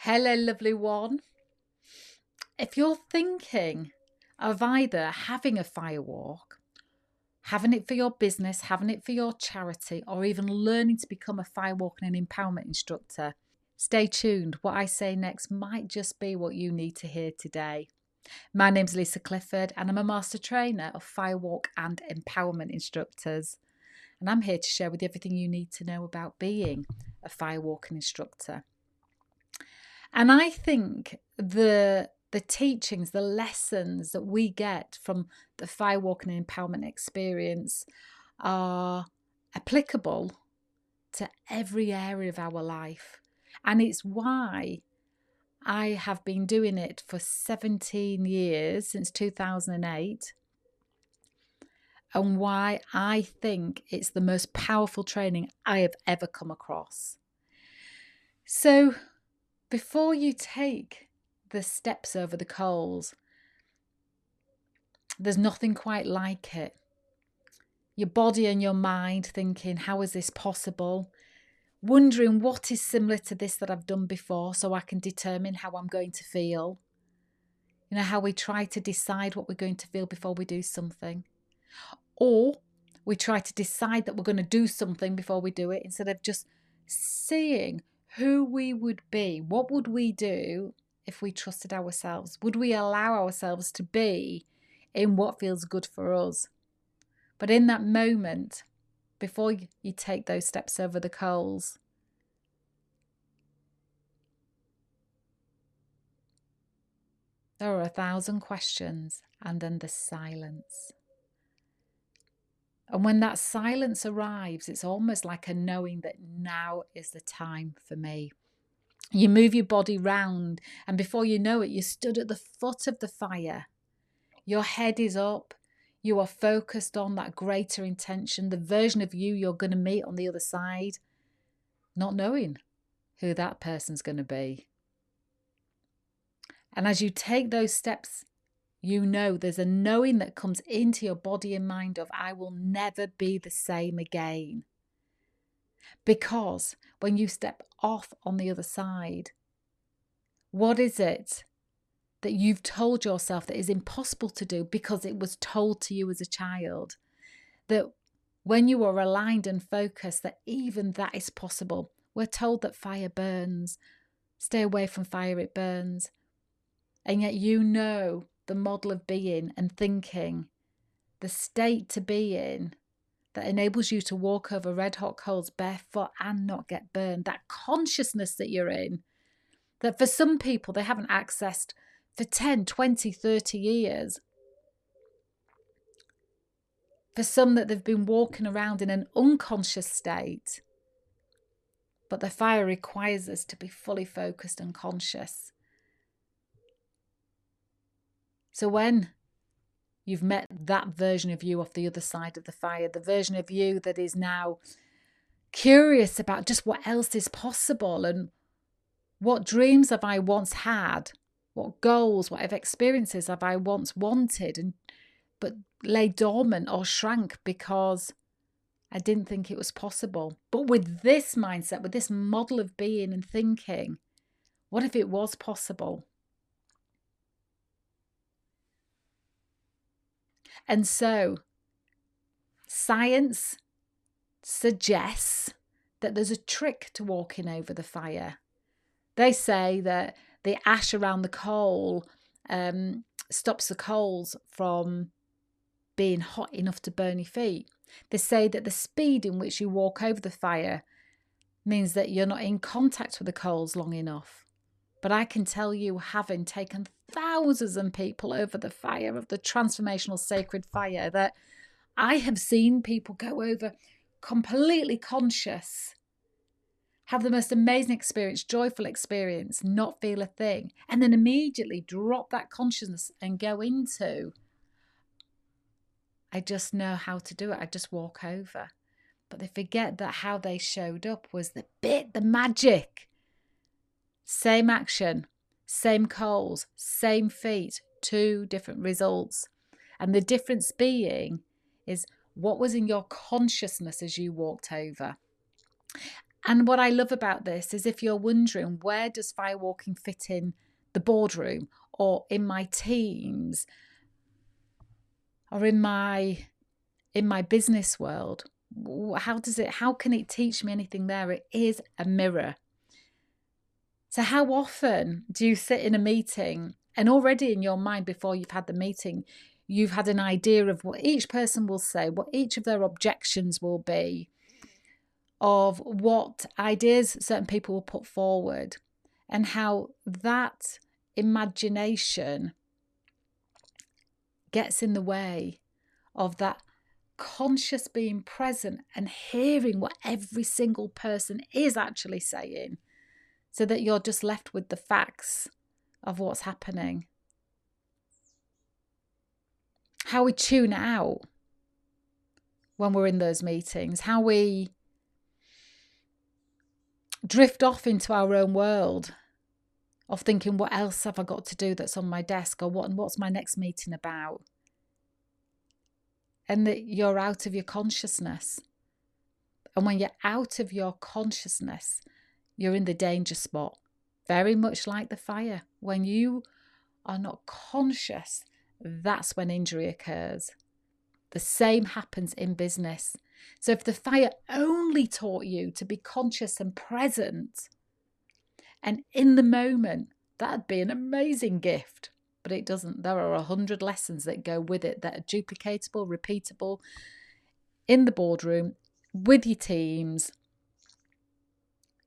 Hello, lovely one. If you're thinking of either having a firewalk, having it for your business, having it for your charity, or even learning to become a firewalking and empowerment instructor, stay tuned. What I say next might just be what you need to hear today. My name's Lisa Clifford, and I'm a master trainer of Firewalk and empowerment instructors. And I'm here to share with you everything you need to know about being a firewalking instructor. And I think the teachings, the lessons that we get from the firewalking and empowerment experience are applicable to every area of our life. And it's why I have been doing it for 17 years, since 2008, and why I think it's the most powerful training I have ever come across. So, before you take the steps over the coals, there's nothing quite like it. Your body and your mind thinking, how is this possible? Wondering what is similar to this that I've done before so I can determine how I'm going to feel. You know, how we try to decide what we're going to feel before we do something. Or we try to decide that we're going to do something before we do it, instead of just seeing who we would be. What would we do if we trusted ourselves? Would we allow ourselves to be in what feels good for us? But in that moment, before you take those steps over the coals, there are 1,000 questions, and then the silence. And when that silence arrives, it's almost like a knowing that now is the time for me. You move your body round, and before you know it, you stood at the foot of the fire. Your head is up. You are focused on that greater intention, the version of you you're going to meet on the other side, not knowing who that person's going to be. And as you take those steps, you know there's a knowing that comes into your body and mind of, I will never be the same again. Because when you step off on the other side, what is it that you've told yourself that is impossible to do because it was told to you as a child? That when you are aligned and focused, that even that is possible. We're told that fire burns. Stay away from fire, it burns. And yet you know the model of being and thinking, the state to be in, that enables you to walk over red hot coals barefoot and not get burned. That consciousness that you're in, that for some people they haven't accessed for 10, 20, 30 years. For some that they've been walking around in an unconscious state. But the fire requires us to be fully focused and conscious. So when you've met that version of you off the other side of the fire, the version of you that is now curious about just what else is possible, and what dreams have I once had, what goals, what experiences have I once wanted, but lay dormant or shrank because I didn't think it was possible. But with this mindset, with this model of being and thinking, what if it was possible? And so science suggests that there's a trick to walking over the fire. They say that the ash around the coal stops the coals from being hot enough to burn your feet. They say that the speed in which you walk over the fire means that you're not in contact with the coals long enough. But I can tell you, having taken thousands of people over the fire of the transformational sacred fire, that I have seen people go over completely conscious, have the most amazing experience, joyful experience, not feel a thing, and then immediately drop that consciousness and go into, I just know how to do it, I just walk over. But they forget that how they showed up was the magic. Same action, same coals, same feet, 2 different results. And the difference being is what was in your consciousness as you walked over. And what I love about this is, if you're wondering, where does firewalking fit in the boardroom or in my teams or in my business world? How can it teach me anything there? It is a mirror. So how often do you sit in a meeting and already in your mind, before you've had the meeting, you've had an idea of what each person will say, what each of their objections will be, of what ideas certain people will put forward, and how that imagination gets in the way of that conscious being present and hearing what every single person is actually saying, so that you're just left with the facts of what's happening. How we tune out when we're in those meetings, how we drift off into our own world of thinking, what else have I got to do that's on my desk, or what's my next meeting about? And that you're out of your consciousness. And when you're out of your consciousness, you're in the danger spot. Very much like the fire. When you are not conscious, that's when injury occurs. The same happens in business. So if the fire only taught you to be conscious and present and in the moment, that'd be an amazing gift. But it doesn't. There are 100 lessons that go with it that are duplicatable, repeatable in the boardroom, with your teams,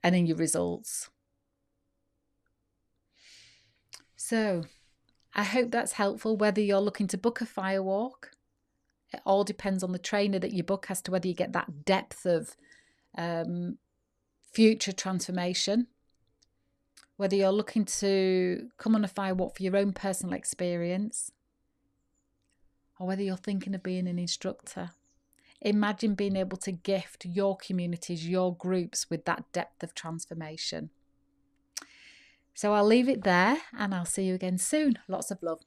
and in your results. So I hope that's helpful, whether you're looking to book a firewalk. It all depends on the trainer that you book as to whether you get that depth of future transformation. Whether you're looking to come on a firewalk for your own personal experience, or whether you're thinking of being an instructor. Imagine being able to gift your communities, your groups, with that depth of transformation. So I'll leave it there, and I'll see you again soon. Lots of love.